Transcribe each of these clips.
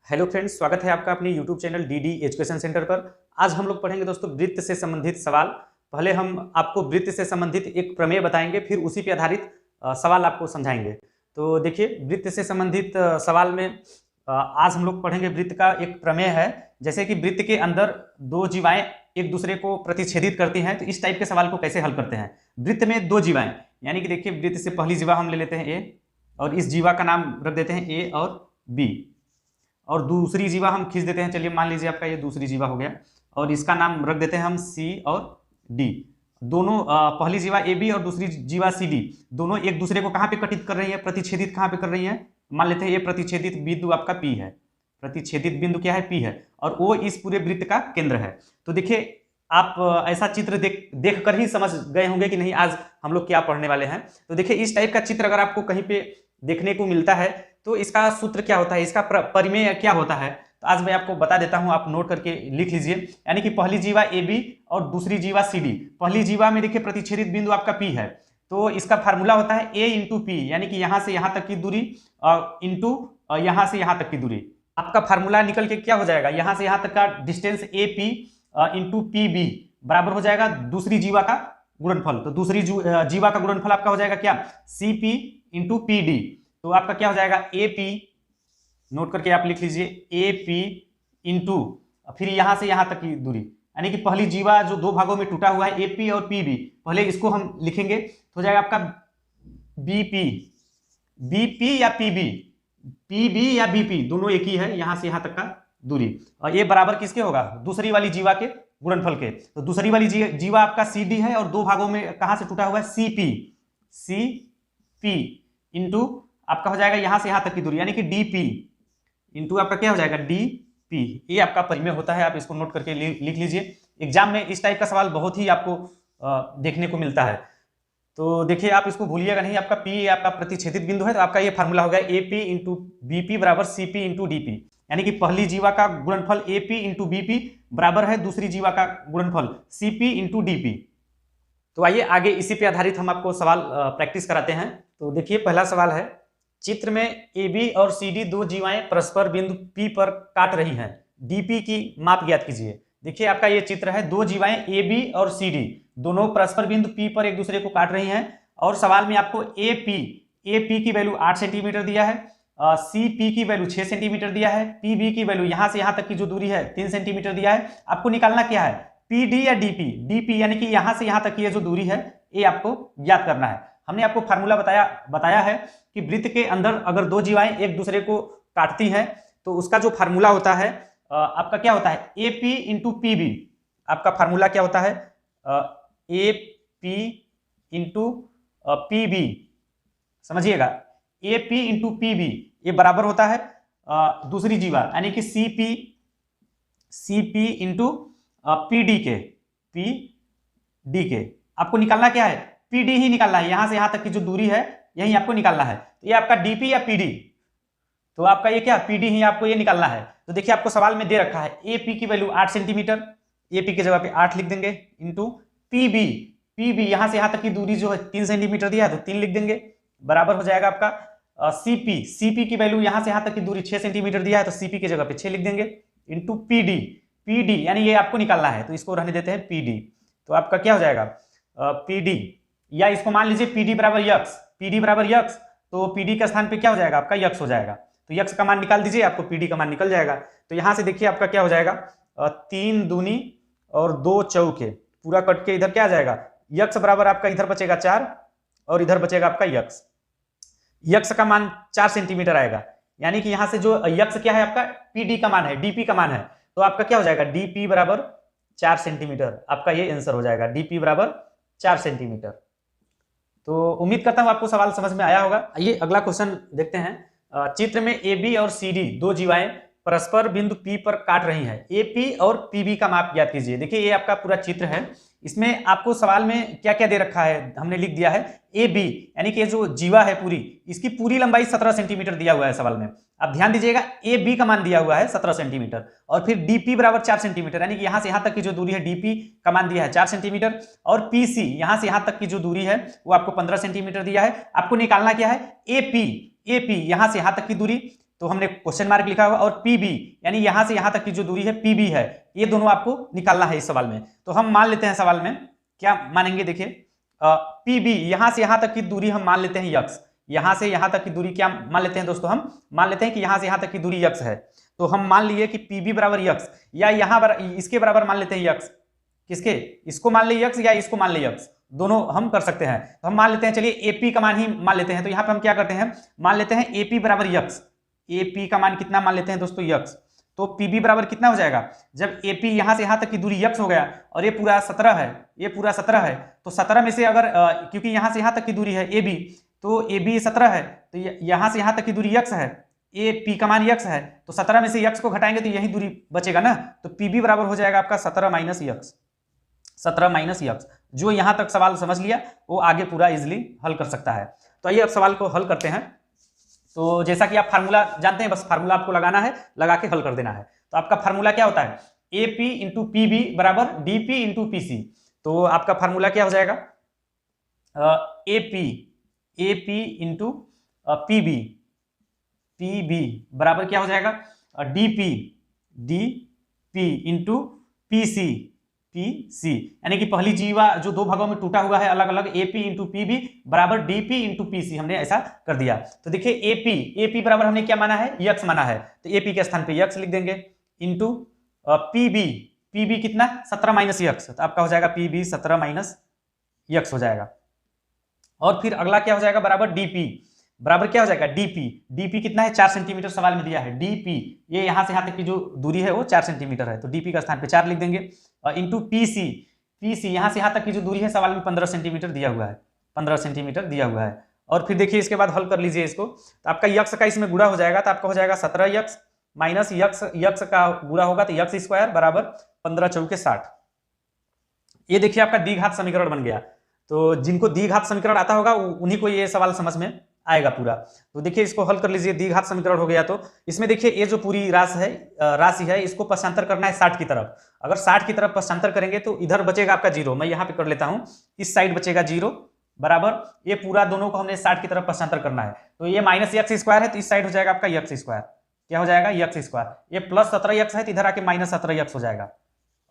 Hello friends, स्वागत है आपका अपने YouTube channel DD education centre पर। आज हम लोग पढ़ेंगे दोस्तों वृत्त से संबंधित सवाल। पहले हम आपको वृत्त से संबंधित एक प्रमेय बताएंगे, फिर उसी पे आधारित सवाल आपको समझाएंगे। तो देखिए, वृत्त से संबंधित सवाल में आज हम लोग पढ़ेंगे वृत्त का एक प्रमेय है। जैसे कि वृत्त के अंदर दो जीवाएं एक दूसरे को प्रतिच्छेदित करती हैं, तो इस टाइप के सवाल को कैसे हल करते हैं। वृत्त में दो जीवाएं, यानी कि देखिए वृत्त से पहली जीवा हम ले लेते हैं ए, और इस जीवा का नाम रख देते हैं ए और बी, और दूसरी जीवा हम खींच देते हैं। चलिए मान लीजिए आपका ये दूसरी जीवा हो गया, और इसका नाम रख देते हैं हम सी और डी। दोनों पहली जीवा ए बी और दूसरी जीवा सी डी दोनों एक दूसरे को कहाँ पे कटित कर रही है, प्रतिच्छेदित कहाँ पे कर रही है। मान लेते हैं ये प्रतिच्छेदित बिंदु आपका पी है, प्रतिच्छेदित बिंदु क्या है, पी है, और वो इस पूरे वृत्त का केंद्र है। तो देखिए, आप ऐसा चित्र देख कर ही समझ गए होंगे कि नहीं आज हम लोग क्या पढ़ने वाले हैं। तो देखिए, इस टाइप का चित्र अगर आपको कहीं पे देखने को मिलता है तो इसका सूत्र क्या होता है, इसका परिमेय क्या होता है, तो आज मैं आपको बता देता हूं, आप नोट करके लिख लीजिए। यानी कि पहली जीवा ए बी और दूसरी जीवा सी डी। पहली जीवा में देखिए प्रतिच्छेदित बिंदु आपका पी है, तो इसका फार्मूला होता है ए इंटू पी, यानी कि यहां से यहां तक की दूरी इंटू यहां से यहां तक की दूरी। आपका फार्मूला निकल के क्या हो जाएगा, यहां से यहां तक का distance A P into P B बराबर हो जाएगा दूसरी जीवा का गुणनफल। तो दूसरी जीवा का गुणनफल आपका हो जाएगा क्या, C P into P D. तो आपका क्या हो जाएगा ए पी, नोट करके आप लिख लीजिए ए पी इंटू फिर यहां से यहां तक की दूरी, यानी कि पहली जीवा जो दो भागों में टूटा हुआ है ए पी और पी बी, पहले इसको हम लिखेंगे तो हो जाएगा आपका बी पी, बी पी या पी बी, पी बी या बी पी दोनों एक ही है, यहां से यहां तक का दूरी। और ये बराबर किसके होगा, दूसरी वाली जीवा के गुणनफल के। तो दूसरी वाली जीवा आपका सी डी है और दो भागों में कहां से टूटा हुआ है, सी पी इंटू आपका हो जाएगा यहां से यहां तक की दूरी, यानी कि डीपी इंटू आपका क्या हो जाएगा डीपी। ये आपका परिमेय होता है, आप इसको नोट करके लिख लीजिए। एग्जाम में इस टाइप का सवाल बहुत ही आपको देखने को मिलता है। तो देखिए, आप इसको भूलिएगा नहीं, आपका पी आपका प्रतिच्छेदित बिंदु है, तो आपका ये फार्मूला हो गया A P into B P बराबर C P into D P, यानी कि पहली जीवा का गुणनफल A P into B P बराबर है दूसरी जीवा का गुणनफल C P into D P. तो आइए आगे इसी पे आधारित हम आपको सवाल प्रैक्टिस कराते हैं। तो देखिए, पहला सवाल है, चित्र में ए बी और सी डी दो जीवाएं परस्पर बिंदु पी पर काट रही हैं, डीपी की माप ज्ञात कीजिए। देखिए, आपका ये चित्र है, दो जीवाएं ए बी और सी डी दोनों परस्पर बिंदु पी पर एक दूसरे को काट रही हैं, और सवाल में आपको ए पी की वैल्यू 8 सेंटीमीटर दिया है, सी पी की वैल्यू 6 सेंटीमीटर दिया है, पी बी की वैल्यू यहां से यहां तक की जो दूरी है 3 सेंटीमीटर दिया है। आपको निकालना क्या है, पी डी या डीपी। डीपी यानी कि यहां से यहां तक की ये जो दूरी है ये आपको ज्ञात करना है। हमने आपको फार्मूला बताया है कि वृत्त के अंदर अगर दो जीवाएं एक दूसरे को काटती हैं तो उसका जो फार्मूला होता है आपका क्या होता है, A P into P B. आपका फार्मूला क्या होता है, A P into P B, समझिएगा, A P into P B ये बराबर होता है दूसरी जीवा यानी कि C P into P D के। आपको निकालना क्या है, पी डी ही निकालना है, यहां से यहां तक की जो दूरी है यही आपको निकालना है। तो ये आपका डीपी या पीडी, तो आपका ये क्या पीडी ही आपको ये निकालना है। तो देखिए, आपको सवाल में दे रखा है ए पी की वैल्यू 8 सेंटीमीटर, ए पी की जगह पे 8 लिख देंगे, इंटू पी बी यहां से यहां तक की दूरी जो है 3 सेंटीमीटर दिया है तो 3 लिख देंगे, बराबर हो जाएगा आपका सी पी की वैल्यू यहां से यहां तक की दूरी 6 सेंटीमीटर दिया है तो सी पी की जगह पे 6 लिख देंगे, इंटू पी डी यानी ये आपको निकालना है, तो इसको रहने देते हैं पी डी। तो आपका क्या हो जाएगा पी डी, या इसको मान लीजिए पी डी बराबर यक्स, पी डी बराबर यक्स, तो पी डी के स्थान पे क्या हो जाएगा आपका यक्स हो जाएगा। तो यक्स का मान निकाल दीजिए, आपको पी डी का मान निकल जाएगा। तो यहां से देखिए आपका क्या हो जाएगा 3 दूनी और 2 चौके पूरा कट के इधर क्या आ जाएगा, यक्स बराबर आपका इधर बचेगा 4 और इधर बचेगा आपका यक्स का मान 4 सेंटीमीटर आएगा, यानी कि यहां से जो यक्स क्या है आपका पी डी का मान है, डीपी का मान है, तो आपका क्या हो जाएगा डीपी बराबर 4 सेंटीमीटर। आपका ये आंसर हो जाएगा डीपी बराबर 4 सेंटीमीटर। तो उम्मीद करता हूं आपको सवाल समझ में आया होगा। आइए अगला क्वेश्चन देखते हैं। चित्र में ए बी और सी डी दो जीवाएं परस्पर बिंदु पी पर काट रही हैं, ए पी और पी बी का माप ज्ञात कीजिए। देखिए, ये आपका पूरा चित्र है, इसमें आपको सवाल में क्या क्या दे रखा है, हमने लिख दिया है ए बी, यानी कि जो जीवा है पूरी, इसकी पूरी लंबाई 17 सेंटीमीटर दिया हुआ है सवाल में। आप ध्यान दीजिएगा, ए बी का मान दिया हुआ है 17 सेंटीमीटर, और फिर डीपी बराबर 4 सेंटीमीटर, यानी कि यहां से यहां तक की जो दूरी है डीपी का मान दिया है 4 सेंटीमीटर, और पीसी यहां से यहां तक की जो दूरी है वो आपको 15 सेंटीमीटर दिया है। आपको निकालना क्या है, ए पी यहां से यहां तक की दूरी, तो हमने क्वेश्चन मार्क लिखा हुआ, और पीबी यानी यहां से यहां तक की जो दूरी है पीबी है, ये दोनों आपको निकालना है इस सवाल में। तो हम मान लेते हैं सवाल में क्या मानेंगे, देखिए पीबी यहां से यहां तक की दूरी हम मान लेते हैं यक्स, यहां से यहां तक की दूरी क्या मान लेते हैं दोस्तों, हम मान लेते हैं कि यहां से यहां तक की दूरी यक्स है। तो हम मान लिए कि पीबी बराबर यक्स, या यहां इसके बराबर मान लेते हैं यक्स, किसके, इसको मान ले यक्स या इसको मान ले यक्स, दोनों हम कर सकते हैं। तो हम मान लेते हैं, चलिए एपी का मान ही मान लेते हैं। तो यहां पे हम क्या करते हैं, मान लेते हैं एपी बराबर यक्स, एपी का मान कितना मान लेते हैं दोस्तों यक्स। तो पीबी बराबर कितना हो जाएगा, जब एपी यहां से यहां तक की दूरी यक्स हो गया और ये पूरा 17 है, ये पूरा 17 है, तो 17 में से अगर क्योंकि यहां से यहां तक की दूरी है एबी, तो एबी 17 है, तो यहां से यहां तक की दूरी यक्स है, ए पी का मान यक्स है, तो 17 में से यक्स को घटाएंगे तो यही दूरी बचेगा ना। तो पीबी बराबर हो जाएगा आपका 17 माइनस यक्स, 17 माइनस यक्स। जो यहां तक सवाल समझ लिया वो आगे पूरा इजिली हल कर सकता है। तो आइए अब सवाल को हल करते हैं। तो जैसा कि आप फार्मूला जानते हैं, बस फार्मूला आपको लगाना है, लगा के हल कर देना है। तो आपका फार्मूला क्या होता है, एपी इंटू पीबी बराबर डीपी इंटू पीसी। तो आपका फार्मूला क्या हो जाएगा, एपी इंटू पीबी, पीबी बराबर क्या हो जाएगा, डीपी इंटू पीसी, पीसी यानी कि पहली जीवा जो दो भागों में टूटा हुआ है अलग अलग, एपी इंटू पीबी बराबर डीपी इंटू पीसी, हमने ऐसा कर दिया। तो देखिए एपी बराबर हमने क्या माना है, यक्स माना है, तो एपी के स्थान पे यक्स लिख देंगे, इंटू पीबी कितना 17 माइनस यक्स, तो आपका हो जाएगा पीबी 17 माइनस यक्स हो जाएगा। और फिर अगला क्या हो जाएगा, बराबर डीपी, बराबर क्या हो जाएगा डीपी कितना है 4 सेंटीमीटर सवाल में दिया है, डीपी ये यहां से यहां तक की जो दूरी है वो 4 सेंटीमीटर है, तो डीपी का स्थान पे 4 लिख देंगे, इंटू पीसी यहां से यहां तक की जो दूरी है सवाल में 15 सेंटीमीटर दिया हुआ है, 15 सेंटीमीटर दिया हुआ है। और फिर देखिए इसके बाद हल कर लीजिए इसको, तो आपका यक्स का इसमें गुणा हो जाएगा, तो आपका हो जाएगा 17 यक्स माइनस यक्स का गुणा होगा तो यक्स स्क्वायर बराबर 15 चौके 60। ये देखिए आपका द्विघात समीकरण बन गया। तो जिनको द्विघात समीकरण आता होगा उन्हीं को ये सवाल समझ में आएगा पूरा। तो देखिए इसको हल कर लीजिए, द्विघात समीकरण हो गया। तो इसमें देखिए ये जो पूरी राशि है इसको पक्षांतर करना है 60 की तरफ। अगर 60 की तरफ पक्षांतर करेंगे तो इधर बचेगा आपका 0, मैं यहाँ पे कर लेता हूँ, इस साइड बचेगा 0 बराबर, ये पूरा दोनों को हमने 60 की तरफ पक्षांतर करना है। तो ये माइनस यक्स स्क्वायर है तो इस साइड हो जाएगा आपका यक्स स्क्वायर, क्या हो जाएगा यक्स स्क्वायर, ये प्लस 17 यक्स है तो इधर आके माइनस 17 यक्स हो जाएगा,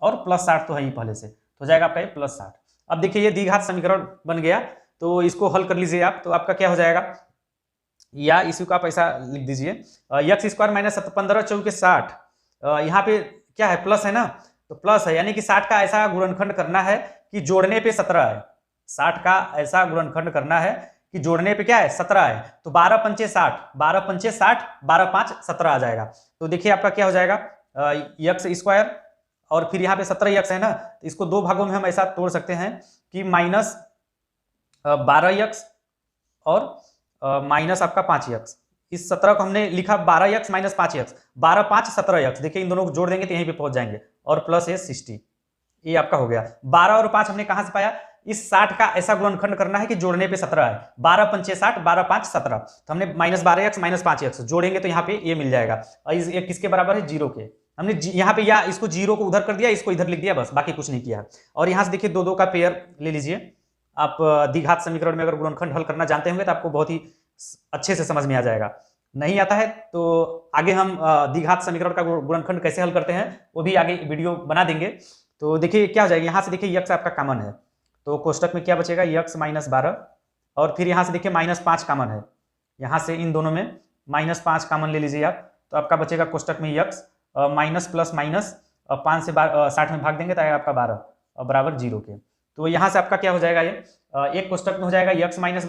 और प्लस 60 तो है ही पहले से, तो हो जाएगा आपका ये प्लस 60। अब देखिए ये द्विघात समीकरण बन गया, तो इसको हल कर लीजिए आप, तो आपका क्या हो जाएगा, या इसी को आप ऐसा लिख दीजिए, यक्स स्क्वायर माइनस 15 चौके 60, यहाँ पे क्या है प्लस है ना, तो प्लस है, यानी कि 60 का ऐसा गुणनखंड करना है कि जोड़ने पे 17 है, 60 का ऐसा गुणनखंड करना है कि जोड़ने पे क्या है 17 है, तो 12 पंचे 60, 12 पंचे 60, 12 5 17 आ जाएगा। तो देखिए आपका क्या हो जाएगा यक्स स्क्वायर, और फिर यहाँ पे 17 यक्स है ना, तो इसको दो भागों में हम ऐसा तोड़ सकते हैं कि माइनस 12 यक्स और माइनस आपका 5 यक्स, इस 17 को हमने लिखा 12 यक्स माइनस 5 यक्स, 12 5 17 यक्स, देखिए इन दोनों को जोड़ देंगे तो यहीं पे पहुंच जाएंगे, और प्लस है 60, ये आपका हो गया। 12 और 5 हमने कहां से पाया, इस 60 का ऐसा गुणनखंड करना है कि जोड़ने पे 17 है, 12 पंचे 60, 12 5 17, तो हमने माइनस 12 यक्स माइनस 5 यक्स जोड़ेंगे तो यहाँ पे ये मिल जाएगा, और ये किसके बराबर है 0 के, हमने यहाँ पे या इसको 0 को उधर कर दिया, इसको इधर लिख दिया, बस बाकी कुछ नहीं किया। और यहाँ से देखिए दो का पेयर ले लीजिए आप, द्विघात समीकरण में अगर गुणनखंड हल करना जानते होंगे तो आपको बहुत ही अच्छे से समझ में आ जाएगा, नहीं आता है तो आगे हम द्विघात समीकरण का गुणनखंड कैसे हल करते हैं वो भी आगे वीडियो बना देंगे। तो देखिए क्या हो जाएगा, यहाँ से देखिए यक्स आपका कॉमन है, तो कोष्टक में क्या बचेगा यक्स माइनस 12, और फिर यहाँ से देखिए माइनस 5 कॉमन है, यहाँ से इन दोनों में माइनस 5 कॉमन ले लीजिए आप, तो आपका बचेगा कोष्टक में यक्स माइनस प्लस माइनस 5 से 60 में भाग देंगे तो आएगा आपका 12 और बराबर 0 के। तो यहाँ से आपका क्या हो जाएगा, ये एक कोष्टक में हो जाएगा यक्स माइनस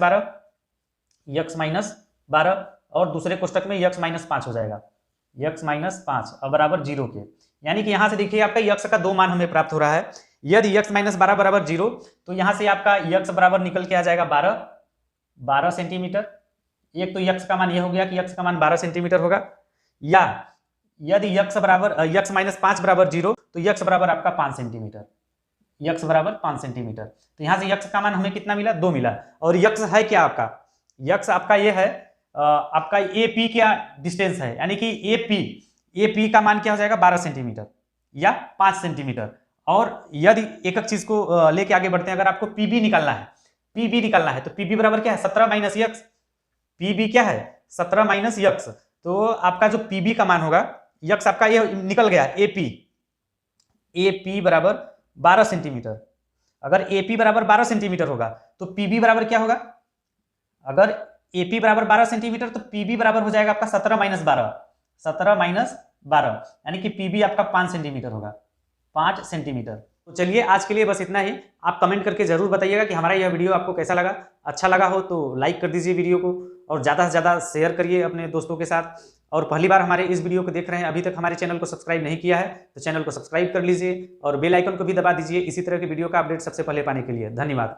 12 और दूसरे कोष्टक में यक्स माइनस 5 हो जाएगा, यक्स माइनस 5 और बराबर 0 के। यानी कि यहाँ से देखिए आपका यक्स का दो मान हमें प्राप्त हो रहा है, यदि यक्स माइनस 12 बराबर 0 तो यहाँ से आपका यक्स बराबर निकल के आ जाएगा 12 सेंटीमीटर, एक तो यक्स का मान ये हो गया कि यक्स का मान 12 सेंटीमीटर होगा, या यदि यक्स माइनस 5 बराबर 0 तो यक्स बराबर आपका 5 सेंटीमीटर, यक्स बराबर 5 सेंटीमीटर। तो यहाँ से यक्स का मान हमें कितना मिला 2 मिला, और यक्स है क्या आपका, यक्स आपका ये है आपका एपी क्या डिस्टेंस है, यानी कि एपी का मान क्या हो जाएगा 12 सेंटीमीटर या 5 सेंटीमीटर। और यदि एक चीज को लेके आगे बढ़ते हैं, अगर आपको पीबी निकालना है तो पीबी बराबर क्या है 17 माइनस यक्स, पीबी क्या है 17 माइनस यक्स, तो आपका जो पीबी का मान होगा, यक्स आपका ये निकल गया एपी बराबर 12 सेंटीमीटर। अगर एपी बराबर 12 सेंटीमीटर होगा तो पीबी बराबर क्या होगा? अगर एपी बराबर 12 सेंटीमीटर तो पीबी बराबर हो जाएगा आपका 17 माइनस 12, यानी कि पीबी आपका 5 सेंटीमीटर होगा, 5 सेंटीमीटर। तो चलिए आज के लिए बस इतना ही। आप कमेंट करके जरूर बताइएगा कि हमारा यह वीडियो आपको कैसा लगा। अच्छा लगा हो तो लाइक कर दीजिए वीडियो को, और ज़्यादा से ज़्यादा शेयर करिए अपने दोस्तों के साथ। और पहली बार हमारे इस वीडियो को देख रहे हैं, अभी तक हमारे चैनल को सब्सक्राइब नहीं किया है तो चैनल को सब्सक्राइब कर लीजिए और बेल आइकन को भी दबा दीजिए इसी तरह के वीडियो का अपडेट सबसे पहले पाने के लिए। धन्यवाद।